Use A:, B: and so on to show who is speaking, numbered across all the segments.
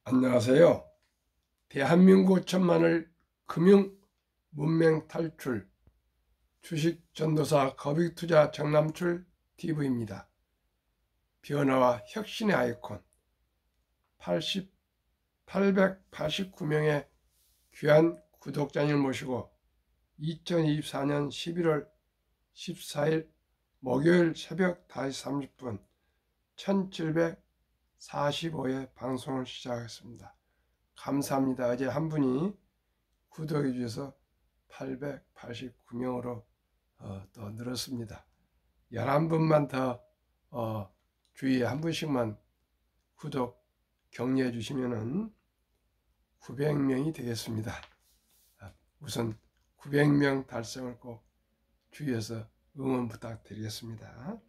A: 안녕하세요. 대한민국 천만을 금융 문맹 탈출 주식 전도사 거빅투자 정남출 TV입니다. 변화와 혁신의 아이콘 889명의 귀한 구독자님을 모시고 2024년 11월 14일 목요일 새벽 5시 30분 1745회 방송을 시작하겠습니다. 감사합니다. 어제 한 분이 구독해 주셔서 889명으로 또 늘었습니다. 11분만 더 주위에 한 분씩만 구독 격려해 주시면은 900명이 되겠습니다. 우선 900명 달성을 꼭 주위에서 응원 부탁드리겠습니다.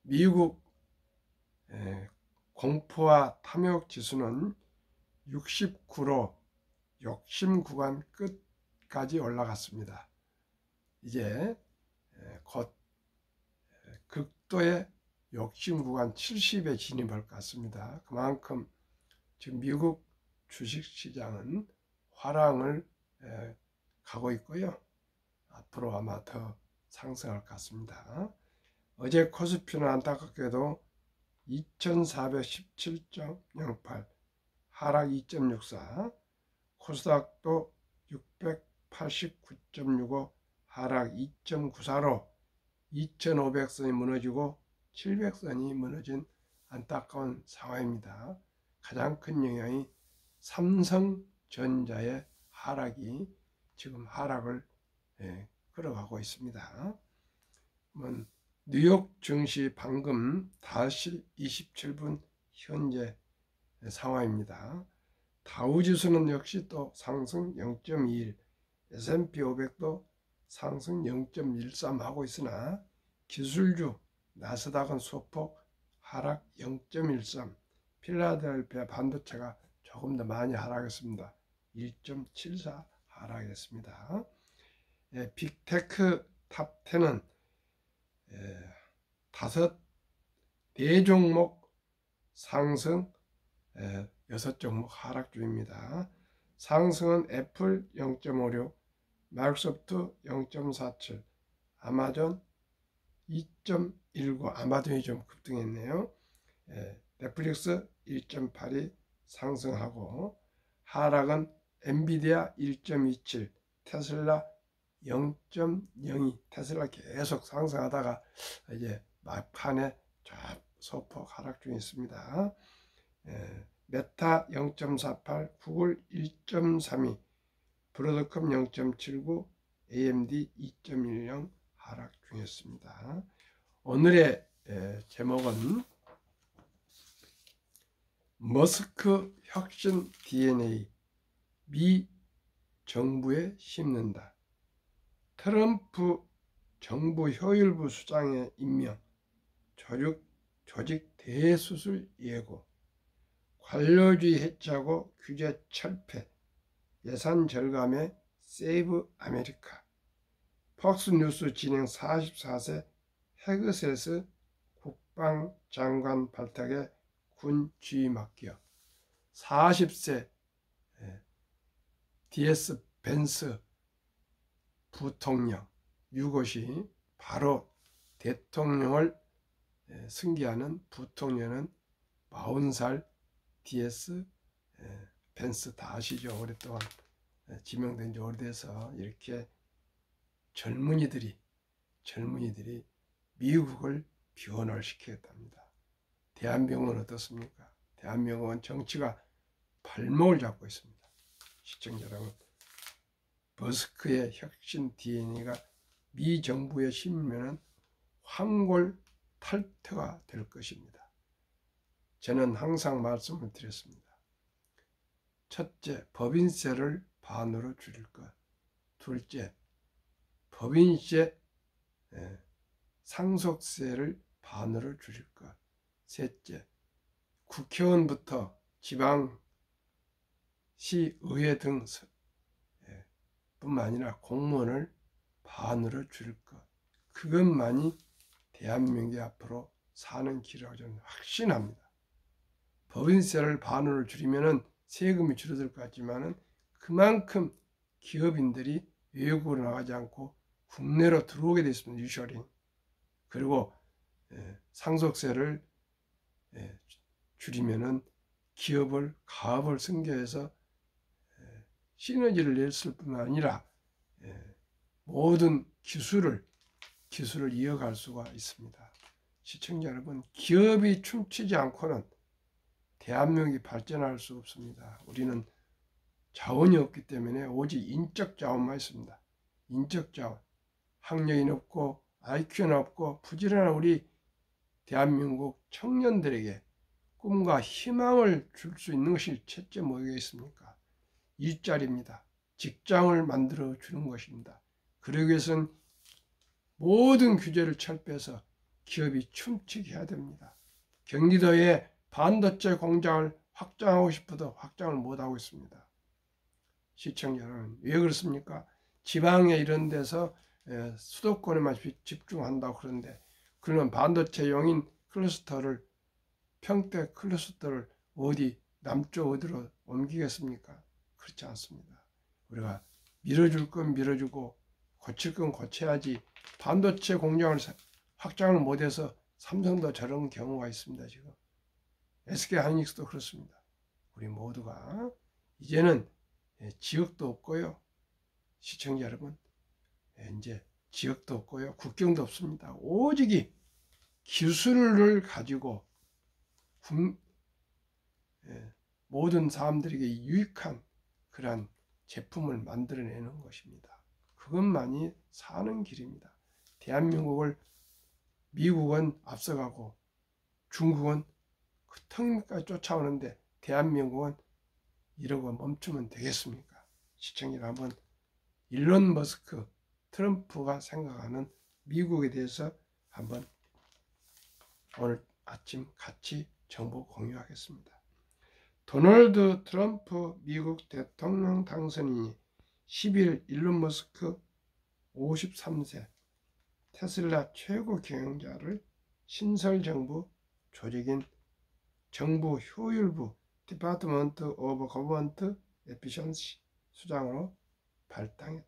A: 미국 공포와 탐욕 지수는 69로 욕심 구간 끝까지 올라갔습니다. 이제 곧 극도의 욕심 구간 70에 진입할 것 같습니다. 그만큼 지금 미국 주식시장은 화랑을 가고 있고요. 앞으로 아마 더 상승할 것 같습니다. 어제 코스피는 안타깝게도 2417.08 하락 2.64, 코스닥도 689.65 하락 2.94로 2500선이 무너지고 700선이 무너진 안타까운 상황입니다. 가장 큰 영향이 삼성전자의 하락이 지금 하락을 끌어가고 있습니다. 뉴욕 증시 방금 5시 27분 현재 상황입니다. 다우지수는 역시 또 상승 0.21, S&P 500도 상승 0.13 하고 있으나 기술주 나스닥은 소폭 하락 0.13, 필라델피아 반도체가 조금 더 많이 하락했습니다. 1.74 하락했습니다. 빅테크 탑10은 4종목 상승, 6종목 하락 중입니다. 상승은 애플 0.56, 마이크로소프트 0.47, 아마존 2.19, 아마존이 좀 급등했네요. 넷플릭스 1.82 상승하고, 하락은 엔비디아 1.27, 테슬라 0.02, 테슬라 계속 상승하다가 이제 막판에 소폭 하락 중에 있습니다. 메타 0.48, 구글 1.32, 브로드컴 0.79, AMD 2.10 하락 중이었습니다. 오늘의 제목은 머스크 혁신 DNA, 미 정부에 심는다. 트럼프 정부 효율부 수장의 임명, 조직 대수술 예고, 관료주의 해체하고 규제 철폐, 예산 절감에 세이브 아메리카, 폭스뉴스 진행 44세 헤그세스 국방장관 발탁에 군 지휘 맡겨, 40세 DS 벤스 부통령, 이것이 바로 대통령을 승계하는 부통령은 40살 DS 벤스 다 아시죠? 오랫동안 지명된 지 오래돼서 이렇게 젊은이들이 미국을 변화시키겠답니다. 대한민국은 어떻습니까? 대한민국은 정치가 발목을 잡고 있습니다. 시청자 여러분, 머스크의 혁신 DNA가 미 정부에 심으면 황골탈퇴가 될 것입니다. 저는 항상 말씀을 드렸습니다. 첫째, 법인세를 반으로 줄일 것. 둘째, 법인세 상속세를 반으로 줄일 것. 셋째, 국회의원부터 지방 시의회 등 뿐만 아니라 공무원을 반으로 줄일 것. 그것만이 대한민국이 앞으로 사는 길이라고 저는 확신합니다. 법인세를 반으로 줄이면은 세금이 줄어들 것 같지만은 그만큼 기업인들이 외국으로 나가지 않고 국내로 들어오게 됐습니다. 유셔링. 그리고 상속세를 줄이면은 기업을 가업을 승계해서 시너지를 냈을 뿐만 아니라 모든 기술을 이어갈 수가 있습니다. 시청자 여러분, 기업이 춤추지 않고는 대한민국이 발전할 수 없습니다. 우리는 자원이 없기 때문에 오직 인적 자원만 있습니다. 인적 자원. 학력이 높고 IQ는 없고 부지런한 우리 대한민국 청년들에게 꿈과 희망을 줄 수 있는 것이 첫째 뭐겠습니까? 일자리입니다. 직장을 만들어 주는 것입니다. 그러기 위해서는 모든 규제를 철폐해서 기업이 춤추게 해야 됩니다. 경기도에 반도체 공장을 확장하고 싶어도 확장을 못하고 있습니다. 시청자 여러분, 왜 그렇습니까? 지방에 이런 데서 수도권에만 집중한다고 그러는데, 그러면 반도체 용인 클러스터를, 평택 클러스터를 어디 남쪽 어디로 옮기겠습니까? 그렇지 않습니다. 우리가 밀어줄 건 밀어주고 고칠 건 고쳐야지. 반도체 공장을 확장을 못해서 삼성도 저런 경우가 있습니다. 지금 SK하이닉스도 그렇습니다. 우리 모두가 이제는 지역도 없고요. 시청자 여러분, 이제 지역도 없고요. 국경도 없습니다. 오직 기술을 가지고 모든 사람들에게 유익한 그러한 제품을 만들어내는 것입니다. 그것만이 사는 길입니다. 대한민국을 미국은 앞서가고 중국은 그 턱까지 쫓아오는데 대한민국은 이러고 멈추면 되겠습니까? 시청자 여러분, 일론 머스크, 트럼프가 생각하는 미국에 대해서 한번 오늘 아침 같이 정보 공유하겠습니다. 도널드 트럼프 미국 대통령 당선인이 10일 일론 머스크 53세 테슬라 최고 경영자를 신설정부 조직인 정부 효율부 디파트먼트 오브 거버먼트 에피션시 수장으로 발당했다.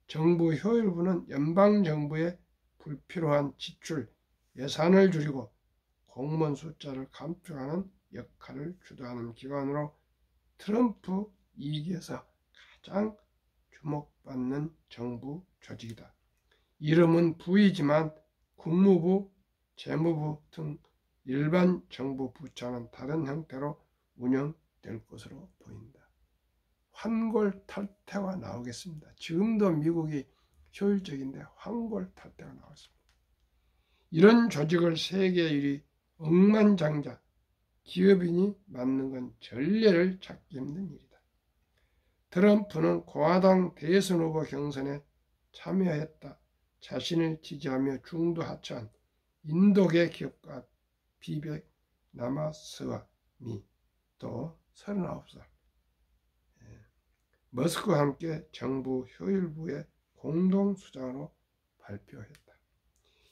A: 정부 효율부는 연방정부의 불필요한 지출, 예산을 줄이고 공무원 숫자를 감축하는 역할을 주도하는 기관으로 트럼프 이기에서 가장 주목받는 정부 조직이다. 이름은 부이지만 국무부, 재무부 등 일반 정부 부처는 다른 형태로 운영될 것으로 보인다. 환골탈태가 나오겠습니다. 지금도 미국이 효율적인데 환골탈태가 나왔습니다. 이런 조직을 세계 1위 억만장자 기업인이 맡는 건 전례를 찾기 힘든 일이다. 트럼프는 공화당 대선 후보 경선에 참여했다. 자신을 지지하며 중도 하차한 인도계 기업가 비벡 라마스와미 또 39살 머스크와 함께 정부 효율부의 공동수장으로 발표했다.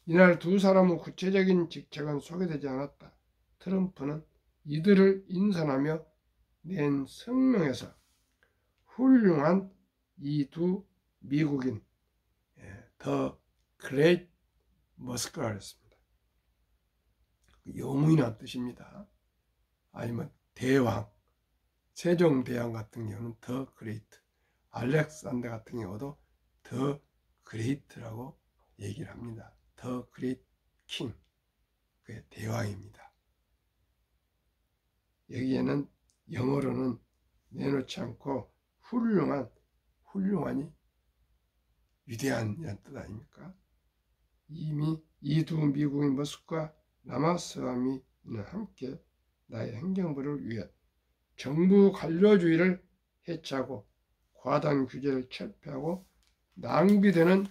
A: 이날 두 사람의 구체적인 직책은 소개되지 않았다. 트럼프는 이들을 인선하며 낸 성명에서 훌륭한 이 두 미국인 더 그레이트 머스크라 했습니다. 영웅이란 뜻입니다. 아니면 대왕, 세종대왕 같은 경우는 더 그레이트, 알렉산더 같은 경우도 더 그레이트라고 얘기를 합니다. 더 그레이트 킹, 그게 대왕입니다. 여기에는 영어로는 내놓지 않고 훌륭한이 위대한이라는 뜻 아닙니까? 이미 이 두 미국인 머스크와 라마스와미는 함께 나의 행정부를 위해 정부 관료주의를 해체하고 과당 규제를 철폐하고 낭비되는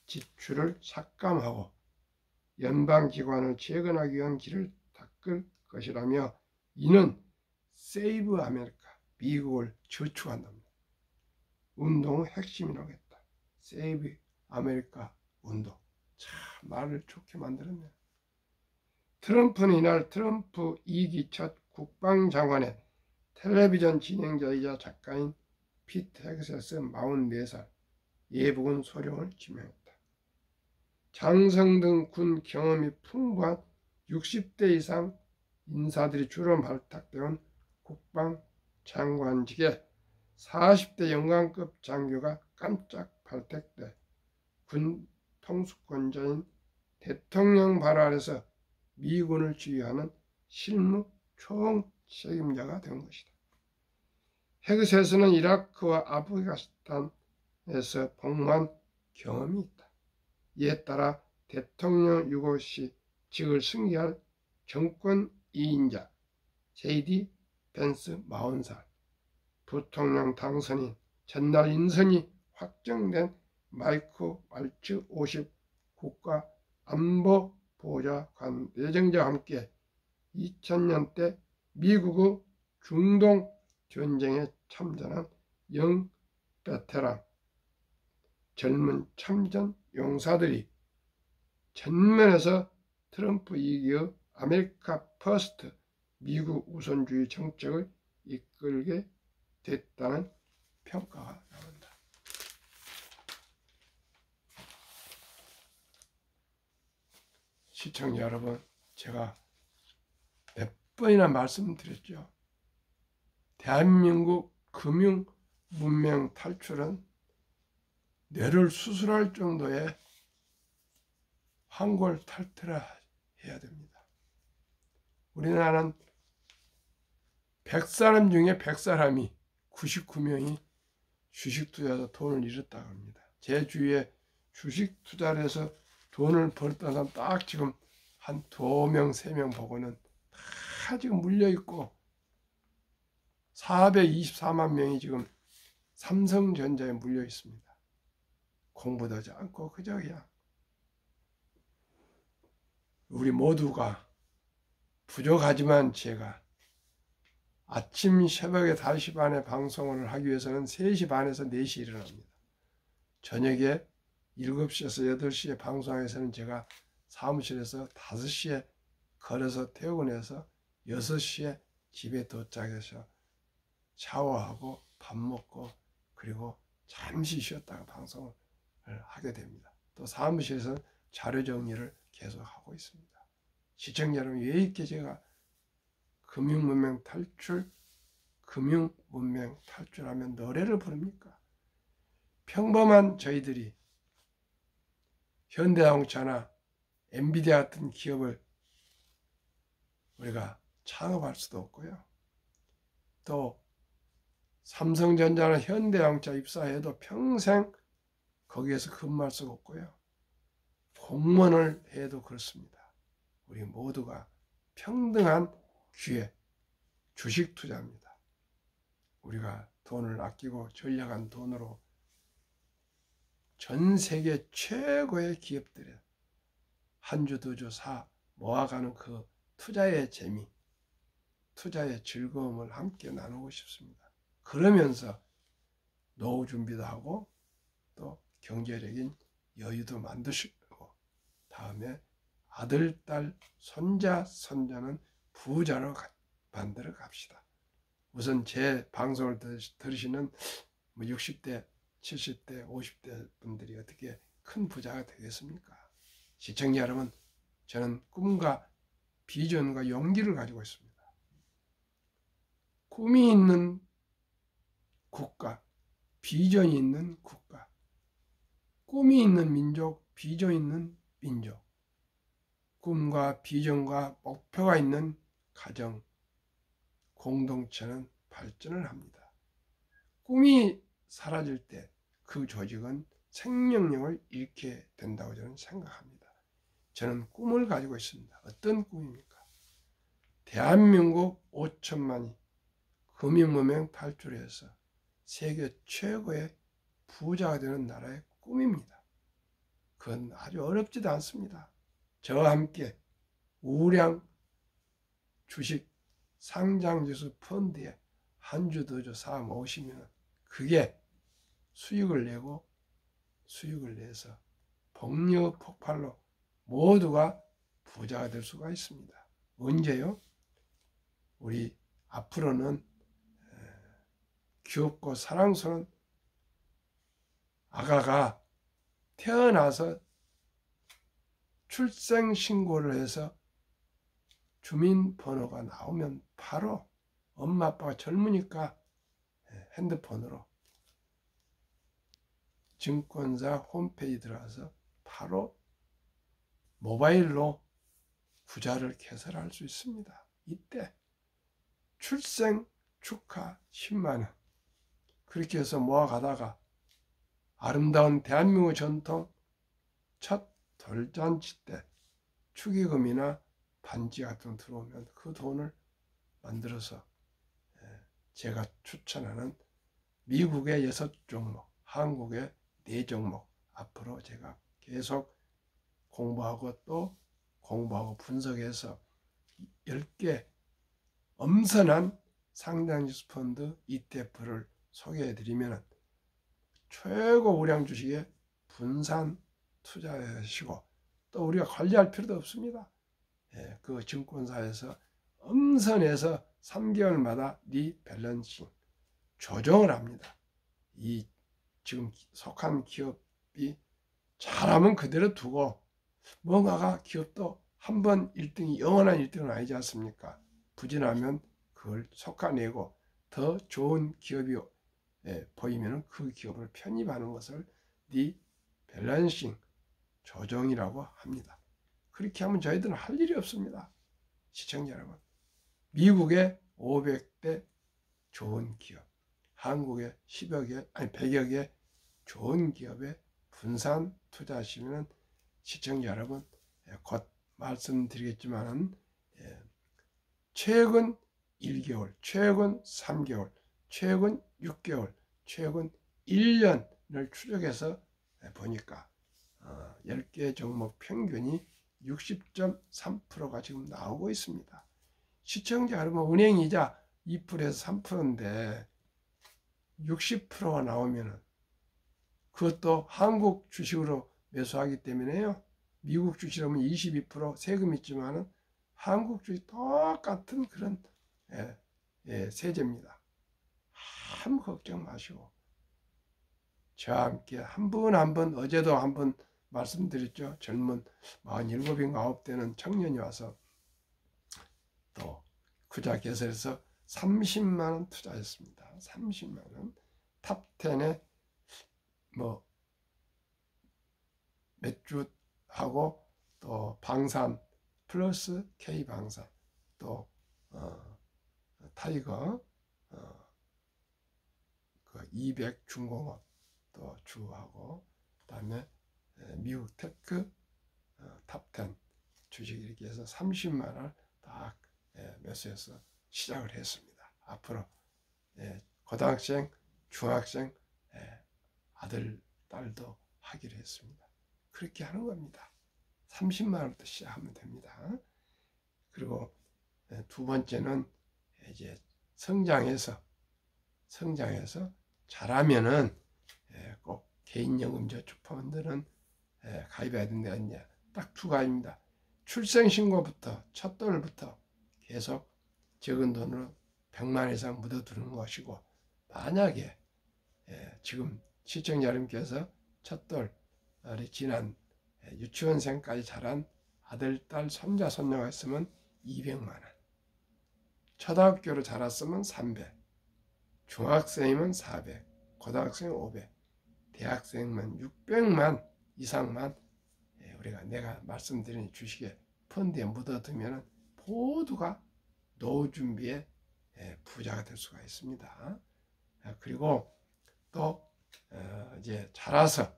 A: 지출을 삭감하고 연방기관을 재건하기 위한 길을 닦을 것이라며 이는 세이브 아메리카, 미국을 저축한답니다. 운동의 핵심이라고 했다. 세이브 아메리카 운동. 참 말을 좋게 만들었네요. 트럼프는 이날 트럼프 2기 첫 국방장관의 텔레비전 진행자이자 작가인 피트 헤그세스 44살 예비군 소령을 지명했다. 장성등 군 경험이 풍부한 60대 이상 인사들이 주로 발탁되온 국방장관직에 40대 영관급 장교가 깜짝 발탁돼 군 통수권자인 대통령 발 아래서 미군을 지휘하는 실무 총책임자가 된 것이다. 헤그세스는 이라크와 아프가니스탄에서 복무한 경험이 있다. 이에 따라 대통령 유고 시 직을 승계할 정권 2인자 JD 벤스 40살, 부통령 당선인 전날 인선이 확정된 마이크 왈츠 50 국가안보보좌관 내정자와 함께 2000년대 미국의 중동 전쟁에 참전한 영 베테랑 젊은 참전 용사들이 전면에서 트럼프 2기의 아메리카 퍼스트 미국 우선주의 정책을 이끌게 됐다는 평가가 나온다. 시청자 여러분, 제가 몇 번이나 말씀드렸죠. 대한민국 금융 문명 탈출은 뇌를 수술할 정도의 황골 탈퇴를 해야 됩니다. 우리나라는 100사람 중에 100사람이 99명이 주식 투자에서 돈을 잃었다고 합니다. 제 주위에 주식 투자를 해서 돈을 벌었던 사람 딱 지금 한 2명, 3명 보고는 다 지금 물려있고 424만 명이 지금 삼성전자에 물려 있습니다. 공부도 하지 않고 그저 그냥 우리 모두가 부족하지만 제가 아침 새벽에 5시 반에 방송을 하기 위해서는 3시 반에서 4시에 일어납니다. 저녁에 7시에서 8시에 방송하기 위해서는 제가 사무실에서 5시에 걸어서 퇴근해서 6시에 집에 도착해서 샤워하고 밥 먹고 그리고 잠시 쉬었다가 방송을 하게 됩니다. 또 사무실에서 자료 정리를 계속 하고 있습니다. 시청자 여러분, 왜 이렇게 제가 금융문명 탈출하면 노래를 부릅니까? 평범한 저희들이 현대자동차나 엔비디아 같은 기업을 우리가 창업할 수도 없고요. 또 삼성전자나 현대자동차 입사해도 평생 거기에서 근무할 수가 없고요. 공무원을 해도 그렇습니다. 우리 모두가 평등한 기회, 주식 투자입니다. 우리가 돈을 아끼고 전략한 돈으로 전 세계 최고의 기업들의 한 주, 두 주, 사 모아가는 그 투자의 재미, 투자의 즐거움을 함께 나누고 싶습니다. 그러면서 노후 준비도 하고 또 경제적인 여유도 만드시고 다음에 아들, 딸, 손자, 손자는 부자로 만들어 갑시다. 우선 제 방송을 들으시는 60대, 70대, 50대 분들이 어떻게 큰 부자가 되겠습니까? 시청자 여러분, 저는 꿈과 비전과 용기를 가지고 있습니다. 꿈이 있는 국가, 비전이 있는 국가, 꿈이 있는 민족, 비전 있는 민족, 꿈과 비전과 목표가 있는 가정, 공동체는 발전을 합니다. 꿈이 사라질 때 그 조직은 생명력을 잃게 된다고 저는 생각합니다. 저는 꿈을 가지고 있습니다. 어떤 꿈입니까? 대한민국 5천만이 금융문명 탈출해서 세계 최고의 부자가 되는 나라의 꿈입니다. 그건 아주 어렵지도 않습니다. 저와 함께 우량 주식 상장지수 펀드에 한 주, 두 주, 사 모으시면 그게 수익을 내서 복리 폭발로 모두가 부자가 될 수가 있습니다. 언제요? 우리 앞으로는 귀엽고 사랑스러운 아가가 태어나서 출생신고를 해서 주민번호가 나오면 바로 엄마 아빠가 젊으니까 핸드폰으로 증권사 홈페이지 들어가서 바로 모바일로 부자를 개설할 수 있습니다. 이때 출생 축하 10만원 그렇게 해서 모아가다가 아름다운 대한민국 전통 첫 돌잔치 때 축의금이나 반지 같은 거 들어오면 그 돈을 만들어서 제가 추천하는 미국의 6종목, 한국의 4종목 앞으로 제가 계속 공부하고 또 공부하고 분석해서 10개 엄선한 상장지수 펀드 ETF를 소개해드리면 최고 우량 주식에 분산 투자하시고 또 우리가 관리할 필요도 없습니다. 그 증권사에서 엄선해서 3개월마다 리밸런싱 조정을 합니다. 이 지금 속한 기업이 잘하면 그대로 두고 뭔가가 기업도 한번 1등이 영원한 1등은 아니지 않습니까? 부진하면 그걸 솎아내고 더 좋은 기업이 보이면 그 기업을 편입하는 것을 리밸런싱 조정이라고 합니다. 그렇게 하면 저희들은 할 일이 없습니다. 시청자 여러분, 미국의 500대 좋은 기업, 한국의 10여 개, 아니 100여 개 좋은 기업에 분산 투자하시면 시청자 여러분, 곧 말씀드리겠지만 최근 1개월, 최근 3개월, 최근 6개월, 최근 1년을 추적해서 보니까 10개 종목 평균이 60.3%가 지금 나오고 있습니다. 시청자 여러분, 은행이자 2%에서 3%인데 60%가 나오면 그것도 한국 주식으로 매수하기 때문에요. 미국 주식이라면 22% 세금 있지만 한국 주식 똑같은 그런 세제입니다. 아무 걱정 마시고 저와 함께 한 분 한 분, 어제도 한 번 말씀드렸죠. 젊은 47인가 9대는 청년이 와서 또 구자 개설해서 30만원 투자했습니다. 30만원. 탑10에 뭐 맥주하고 또 방산 플러스 K방산 또 타이거 그 200 중공업 또 주하고 그다음에 미국 테크 탑10 주식 이렇게 해서 30만원을 딱 매수해서 시작을 했습니다. 앞으로 고등학생, 중학생 아들, 딸도 하기로 했습니다. 그렇게 하는 겁니다. 30만원부터 시작하면 됩니다. 그리고 두 번째는 이제 성장해서 잘하면은 꼭 개인연금저축펀드는 가입해야 된다. 이제 딱 두 가지입니다. 출생신고부터 첫 돌부터 계속 적은 돈으로 100만 이상 묻어두는 것이고, 만약에 지금 시청자 여러분께서 첫 돌이 지난 유치원생까지 자란 아들, 딸, 손자, 손녀가 있으면 200만원, 초등학교로 자랐으면 300, 중학생이면 400, 고등학생 500, 대학생이면 600만 이상만 우리가 내가 말씀드린 주식에 펀드에 묻어두면 모두가 노후 준비에 부자가 될 수가 있습니다. 그리고 또 이제 자라서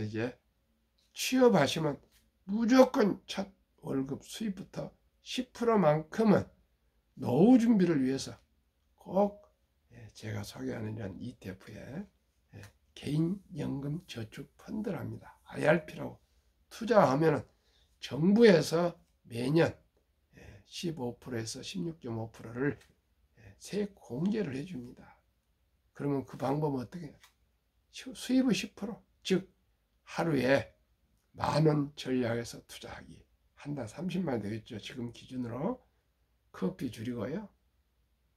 A: 이제 취업하시면 무조건 첫 월급 수입부터 10%만큼은 노후 준비를 위해서 꼭 제가 소개하는 이런 ETF에 개인연금 저축 펀드랍니다. IRP라고 투자하면 정부에서 매년 15%에서 16.5%를 세액 공제를 해줍니다. 그러면 그 방법은 어떻게 해요? 수입의 10%, 즉 하루에 10,000원 전략해서 투자하기. 한 달 30만 원 되겠죠. 지금 기준으로. 커피 줄이고요.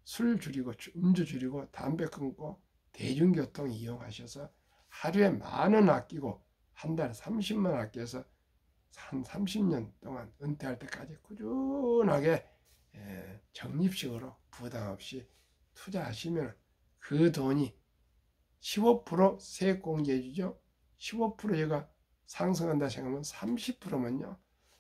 A: 술 줄이고 음주 줄이고 담배 끊고 대중교통 이용하셔서 하루에 10,000원 아끼고 한 달에 30만 원 아껴서 한 30년 동안 은퇴할 때까지 꾸준하게 적립식으로 부담 없이 투자하시면 그 돈이 15% 세액 공제해 주죠. 15%가 상승한다 생각하면 30%면요.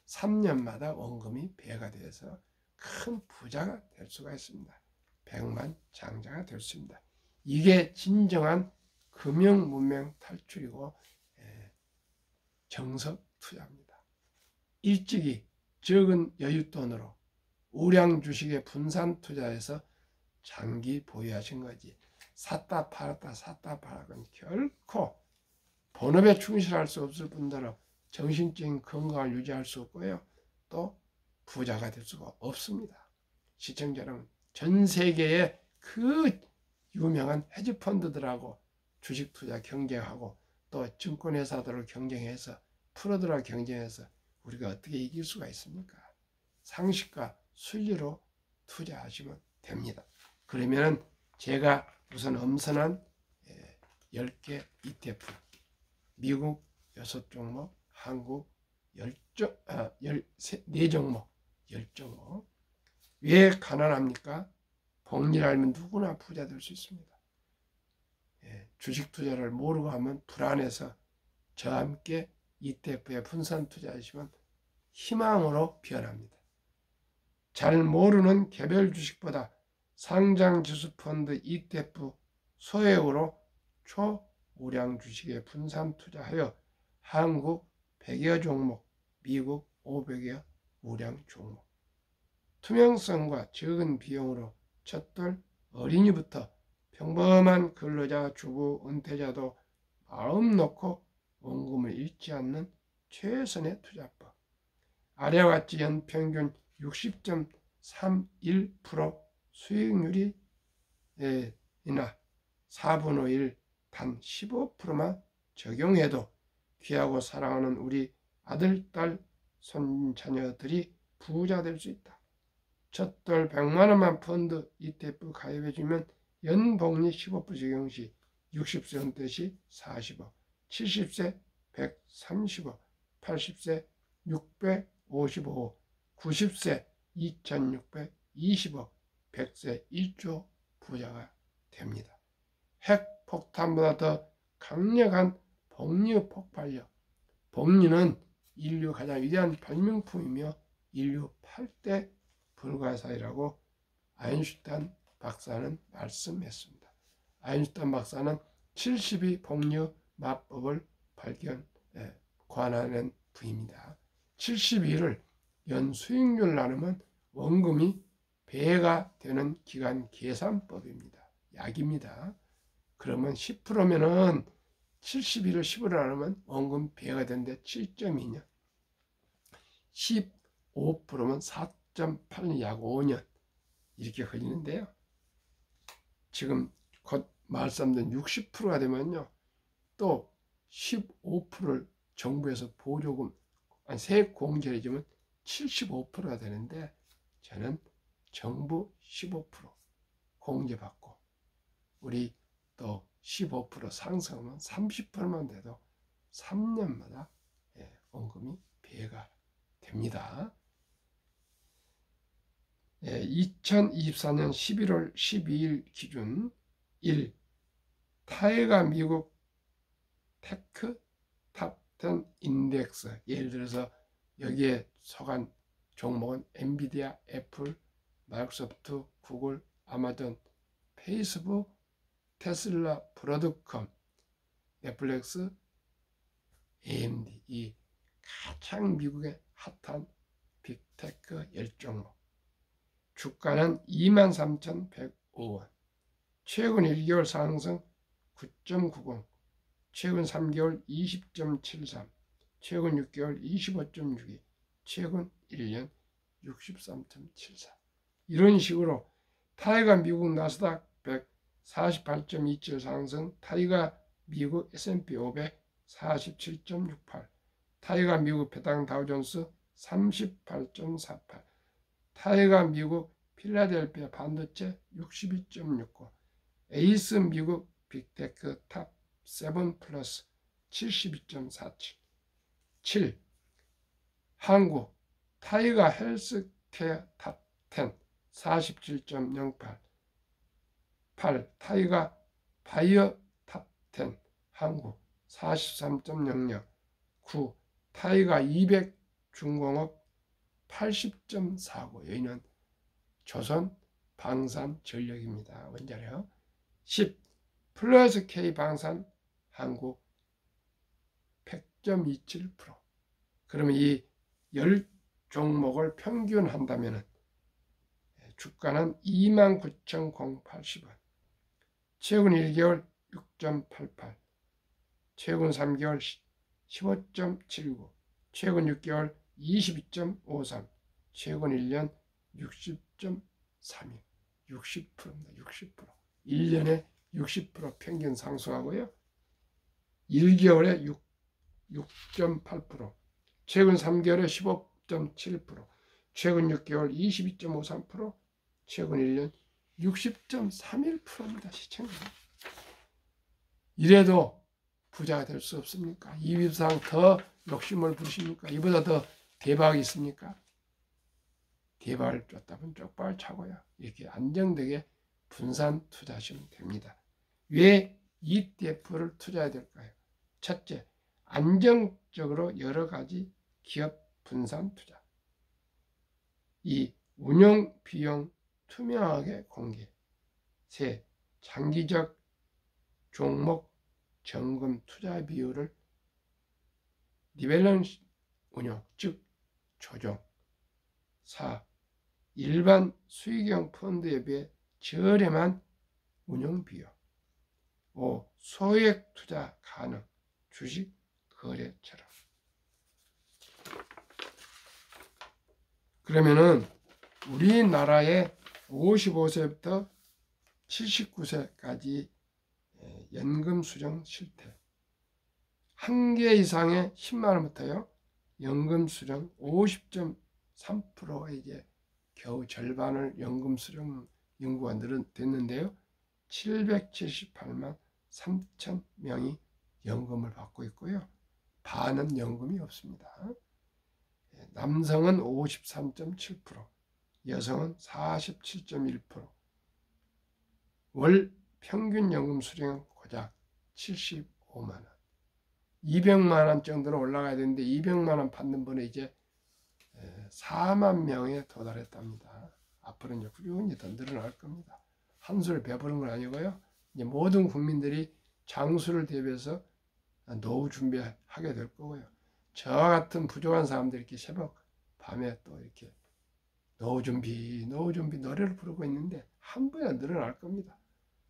A: 3년마다 원금이 배가 돼서 큰 부자가 될 수가 있습니다. 백만장자가 될 수 있습니다. 이게 진정한 금융문명 탈출이고 정석 투자입니다. 일찍이 적은 여윳돈으로 우량 주식에 분산 투자해서 장기 보유하신 거지. 샀다 팔았다 샀다 팔았건 결코 본업에 충실할 수 없을 뿐더러 정신적인 건강을 유지할 수 없고요. 또 부자가 될 수가 없습니다. 시청자 여러분, 전 세계의 그 유명한 헤지펀드들하고 주식 투자 경쟁하고 또 증권회사들을 경쟁해서 프로들하고 경쟁해서 우리가 어떻게 이길 수가 있습니까? 상식과 순리로 투자하시면 됩니다. 그러면 제가 우선 엄선한 10개 ETF, 미국 6종목, 한국 4종목, 10종목. 왜 가난합니까? 복리를 알면 누구나 부자 될 수 있습니다. 주식 투자를 모르고 하면 불안해서 저와 함께 ETF에 분산 투자하시면 희망으로 변합니다. 잘 모르는 개별 주식보다 상장지수펀드 ETF 소액으로 초우량 주식에 분산 투자하여 한국 100여 종목, 미국 500여 우량 종목, 투명성과 적은 비용으로 첫돌 어린이부터 평범한 근로자, 주부, 은퇴자도 마음 놓고 원금을 잃지 않는 최선의 투자법. 아래와 같이 연평균 60.31% 수익률이 이나 4분의 1 단 15%만 적용해도 귀하고 사랑하는 우리 아들, 딸, 손자녀들이 부자 될 수 있다. 첫돌 100만 원만 펀드 ETF 가입해주면 연복리 15% 적용 시 60세 은퇴 시 40억, 70세 130억, 80세 655억, 90세 2620억, 100세 1조 부자가 됩니다. 핵폭탄보다 더 강력한 복리 폭발력. 복리는 인류 가장 위대한 발명품이며 인류 8대 불가사의라고 아인슈타인 박사는 말씀했습니다. 아인슈타인 박사는 70이 복리 마법을 관하는 부입니다. 72를 연 수익률 나누면 원금이 배가 되는 기간 계산법입니다. 약입니다. 그러면 10%면은 72를 10으로 나누면 원금 배가 되는데 7.2년, 15%면 4.8년, 약 5년 이렇게 걸리는데요. 지금 곧 말씀드린 60%가 되면요, 또 15%를 정부에서 보조금, 세액 공제를 해주면 75%가 되는데, 저는 정부 15% 공제받고 우리 또 15% 상승하면 30%만 돼도 3년마다 원금이 배가 됩니다. 2024년 11월 12일 기준 1. 타이가 미국 테크 탑10 인덱스, 예를 들어서 여기에 속한 종목은 엔비디아, 애플, 마이크로소프트, 구글, 아마존, 페이스북, 테슬라, 브로드컴, 넷플릭스, AMD, 이 가장 미국의 핫한 빅테크 10종목. 주가는 23,105원. 최근 1개월 상승 9.90, 최근 3개월 20.73, 최근 6개월 25.62, 최근 1년 63.74. 이런 식으로 타이가 미국 나스닥 100 48.27 상승, 타이가 미국 S&P 500 47.68, 타이가 미국 배당 다우존스 38.48, 타이가 미국 필라델피아 반도체 62.69, 에이스 미국 빅테크 탑 7 플러스 72.47, 7. 한국 타이가 헬스케어 탑 10 47.08, 8. 타이가 바이오 탑 10 한국 43.00, 9. 타이가 200 중공업 80.49, 여기는 조선 방산전력입니다. 원자력. 10. 플러스 K 방산 한국 100.27%. 그러면 이 10종목을 평균한다면 주가는 29,080원. 최근 1개월 6.88, 최근 3개월 15.79, 최근 6개월 22.53, 최근 1년 60.32, 60%입니다. 60%. 1년에 60% 평균 상승하고요. 1개월에 6.8%, 최근 3개월에 15.7%, 최근 6개월 22.53%, 최근 1년 60.31%입니다. 시청자. 이래도 부자가 될 수 없습니까? 이비상 더 욕심을 부리십니까? 이보다 더 대박이 있습니까? 대박을 쫓다면 쪽박을 차고요. 이렇게 안정되게 분산 투자하시면 됩니다. 왜 ETF를 투자해야 될까요? 첫째, 안정적으로 여러 가지 기업 분산 투자. 이 운용 비용 투명하게 공개. 세, 장기적 종목 정금 투자 비율을 리밸런스 운용, 즉 조정. 4. 일반 수익형 펀드에 비해 저렴한 운용 비용. 5. 소액 투자 가능, 주식 거래처럼. 그러면은 우리나라의 55세부터 79세까지 연금 수령 실태, 한 개 이상의 10만 원부터요, 연금 수령 50.3%에 이제 겨우 절반을 연금 수령 인구가 됐는데요. 778만 3천 명이 연금을 받고 있고요. 반은 연금이 없습니다. 남성은 53.7%, 여성은 47.1%, 월 평균 연금 수령은 고작 75만 원. 200만 원 정도로 올라가야 되는데 200만 원 받는 분이 이제 4만 명에 도달했답니다. 앞으로 이제 꾸준히 더 늘어날 겁니다. 한 수를 베푸는 건 아니고요. 이제 모든 국민들이 장수를 대비해서 노후 준비하게 될 거고요. 저와 같은 부족한 사람들이 이렇게 새벽 밤에 또 이렇게 노후 준비 노래를 부르고 있는데 한 번에 늘어날 겁니다.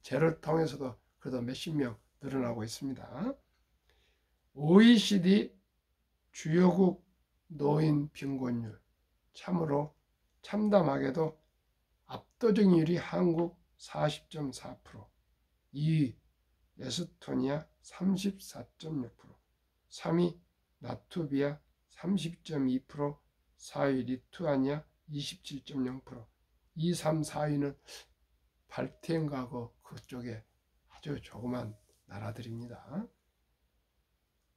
A: 제를 통해서도 그래도 몇십 명 늘어나고 있습니다. OECD 주요국 노인 빈곤율, 참으로 참담하게도 압도적인 율이 한국 40.4%, 2위 에스토니아 34.6%, 3위 라트비아 30.2%, 4위 리투아니아 27.0%, 2, 3, 4위는 발트행가고 그쪽에 아주 조그만 나라들입니다.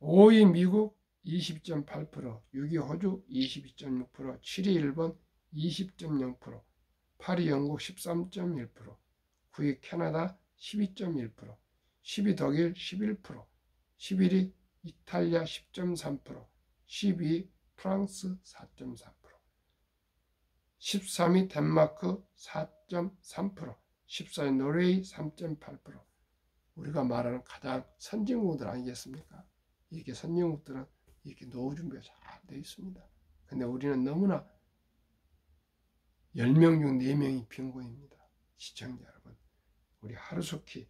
A: 5위 미국 20.8%, 6위 호주 22.6%, 7위 일본 20.0%, 8위 영국 13.1%, 9위 캐나다 12.1%, 10위 독일 11%, 11위 이탈리아 10.3%, 12위 프랑스 4.4%, 13위 덴마크 4.3%, 14위 노르웨이 3.8%. 우리가 말하는 가장 선진국들 아니겠습니까? 이렇게 선진국들은 이렇게 노후 준비가 잘 되어 있습니다. 근데 우리는 너무나 10명 중 4명이 빈곤입니다. 시청자 여러분, 우리 하루속히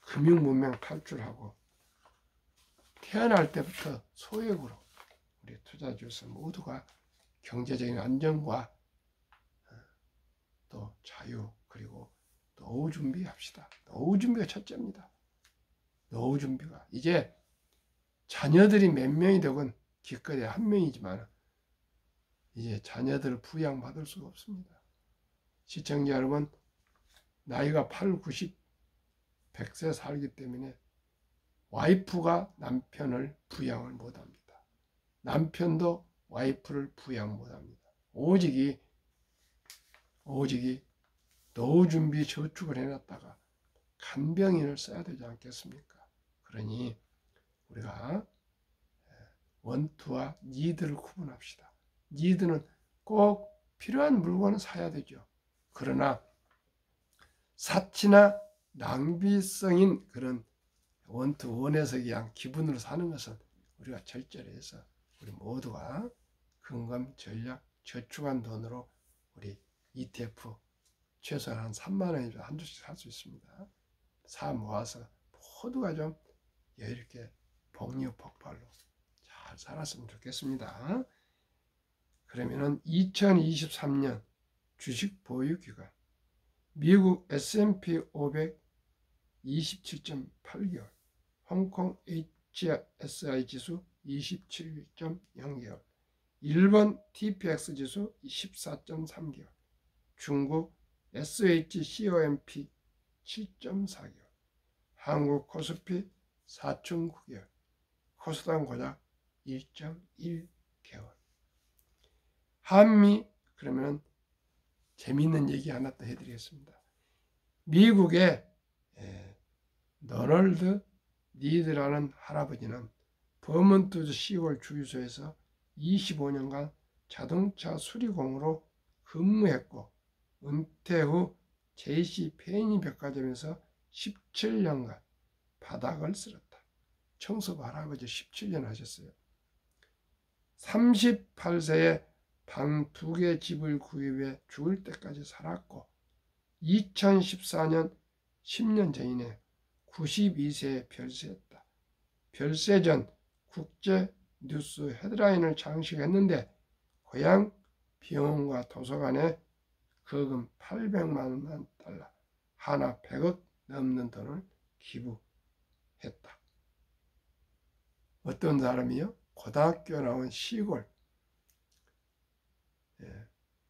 A: 금융 문명 탈출하고 태어날 때부터 소액으로 우리 투자주에서 모두가 경제적인 안정과 또 자유, 그리고 노후 준비합시다. 노후 준비가 첫째입니다. 노후 준비가 이제 자녀들이 몇 명이 되건 기껏해 한 명이지만 이제 자녀들을 부양받을 수가 없습니다. 시청자 여러분, 나이가 8, 90, 100세 살기 때문에 와이프가 남편을 부양을 못합니다. 남편도 와이프를 부양 못합니다. 오직이 노후 준비 저축을 해놨다가 간병인을 써야 되지 않겠습니까? 그러니 우리가 원투와 니드를 구분합시다. 니드는 꼭 필요한 물건을 사야 되죠. 그러나 사치나 낭비성인 그런 원투 원에서 그냥 기분으로 사는 것은 우리가 절제해서 우리 모두가 근검 전략 저축한 돈으로 우리 ETF 최소한 한 3만 원이라도 한 주씩 살 수 있습니다. 사 모아서 모두가 좀 이렇게 복리복발로 잘 살았으면 좋겠습니다. 그러면은 2023년 주식 보유 기간 미국 S&P 500 27.8개월, 홍콩 HSI 지수 27.0개월, 일본 TPX 지수 14.3개월, 중국 SHCOMP 7.4개월, 한국 코스피 4.9개월, 코스닥 고작 1.1개월. 한미 그러면 재미있는 얘기 하나 더 해드리겠습니다. 미국의 도널드 니드라는 할아버지는 버몬트 시골 주유소에서 25년간 자동차 수리공으로 근무했고 은퇴 후 JC 페니 백화점에서 17년간 바닥을 쓸었다. 청소부 할아버지 17년 하셨어요. 38세에 방 2개 집을 구입해 죽을 때까지 살았고 2014년 10년 전이네 92세에 별세했다. 별세 전 국제 뉴스 헤드라인을 장식했는데 고향 병원과 도서관에 거금 800만 달러, 하나 100억 넘는 돈을 기부했다. 어떤 사람이요? 고등학교 나온 시골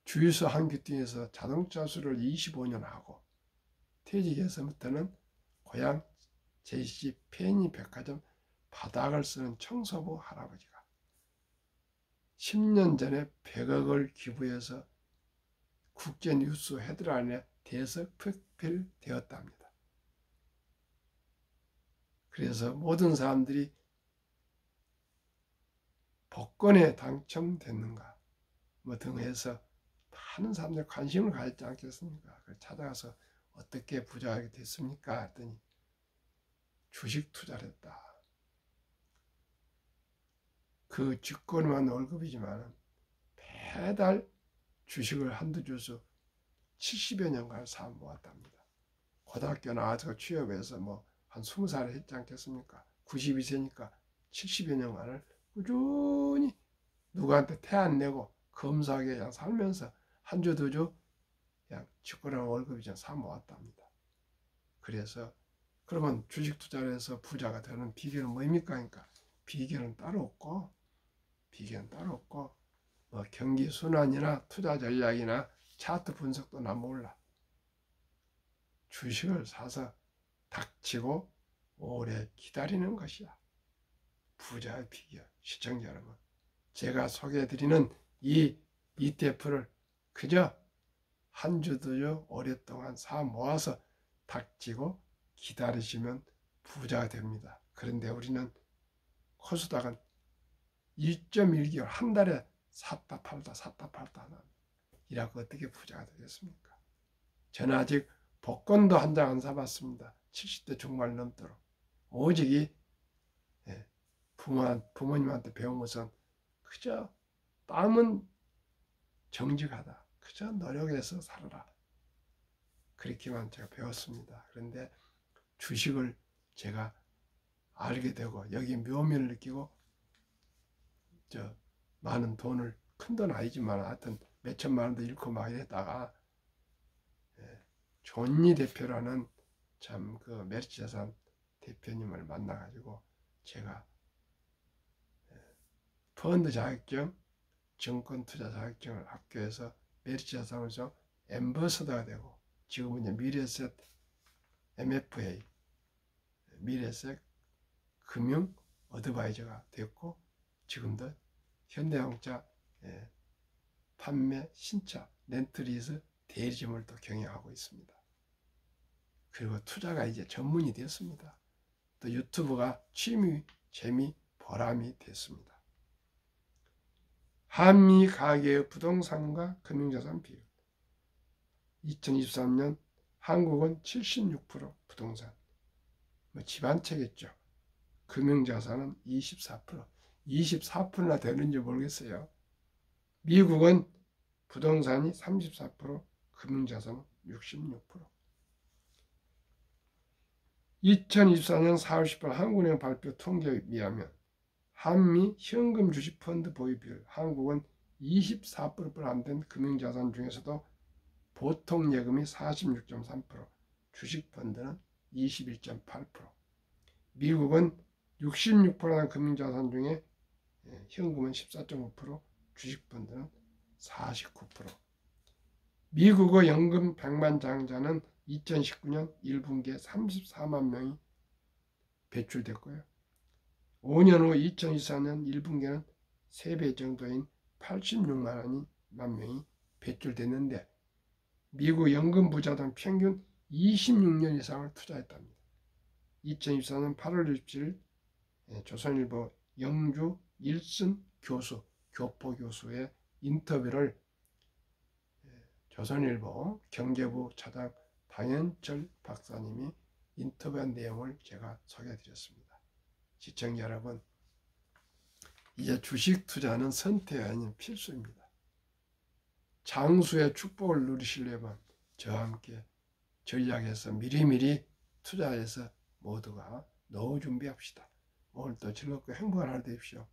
A: 주유소 한 귀퉁이에서 자동차 수리를 25년 하고 퇴직해서부터는 고향 JC 페니 백화점 바닥을 쓰는 청소부 할아버지가 10년 전에 100억을 기부해서 국제뉴스 헤드라인에 대서특필되었답니다. 그래서 모든 사람들이 복권에 당첨됐는가 뭐 등해서 많은 사람들이 관심을 가졌지 않겠습니까? 찾아가서 어떻게 부자가 됐습니까? 했더니 주식 투자를 했다. 그 직권만 월급이지만 매달 주식을 한두 주씩 70여 년간 사 모았답니다. 고등학교 나와서 취업해서 뭐 한 20살 했지 않겠습니까? 92세니까 70여 년간을 꾸준히 누구한테 태 안 내고 검소하게 그냥 살면서 한 주 두 주 그냥 직권한 월급이 좀 사 모았답니다. 그래서 그러면 주식 투자를 해서 부자가 되는 비결은 뭐입니까? 그러니까 비결은 따로 없고 뭐 경기 순환이나 투자 전략이나 차트 분석도 나 몰라. 주식을 사서 닥치고 오래 기다리는 것이야. 부자의 비결. 시청자 여러분, 제가 소개해드리는 이 ETF를 그저 한 주 두 주 오랫동안 사 모아서 닥치고 기다리시면 부자가 됩니다. 그런데 우리는 코스닥은 1.1개월 한 달에 샀다 팔다 하나 이라고 어떻게 부자가 되겠습니까? 저는 아직 복권도 한 장 안 사봤습니다. 70대 중반 넘도록. 오직 부모님한테 배운 것은 그저 땀은 정직하다. 그저 노력해서 살아라. 그렇게만 제가 배웠습니다. 그런데 주식을 제가 알게 되고 여기 묘미를 느끼고 많은 돈을 큰 돈 아니지만 하여튼 몇천만 원도 잃고 막 이랬다가 존니 대표라는 참 그 메리츠자산 대표님을 만나가지고 제가 펀드 자격증 증권투자 자격증을 학교에서 메리츠자산운용 앰버서더가 되고 지금은 이제 미래에셋 MFA 미래에셋 금융 어드바이저가 됐고 지금도 현대자동차 판매 신차 렌트리스 대리점을 또 경영하고 있습니다. 그리고 투자가 이제 전문이 됐습니다. 또 유튜브가 취미, 재미, 보람이 됐습니다. 한미 가계의 부동산과 금융자산 비율 2023년 한국은 76% 부동산, 집안채겠죠. 금융자산은 24%나 되는지 모르겠어요. 미국은 부동산이 34%, 금융자산은 66%. 2024년 4월 10일 한국은행 발표 통계에 의하면 한미 현금 주식 펀드 보유 비율 한국은 24%를 안 된 금융자산 중에서도 보통 예금이 46.3%, 주식 펀드는 21.8%. 미국은 66%는 금융자산 중에 현금은 14.5%, 주식 펀드는 49%. 미국의 연금 100만 장자는 2019년 1분기에 34만 명이 배출됐고요. 5년 후 2024년 1분기에는 3배 정도인 86만 명이 배출됐는데 미국 연금 부자들은 평균 26년 이상을 투자했답니다. 2024년 8월 27일 조선일보 영주 일슨 교수, 교포 교수의 인터뷰를 조선일보 경제부 차장 방현철 박사님이 인터뷰한 내용을 제가 소개해드렸습니다. 시청자 여러분, 이제 주식 투자는 선택이 아닌 필수입니다. 장수의 축복을 누리시려면 저와 함께 전략해서 미리미리 투자해서 모두가 노후 준비합시다. 오늘도 즐겁고 행복한 하루 되십시오.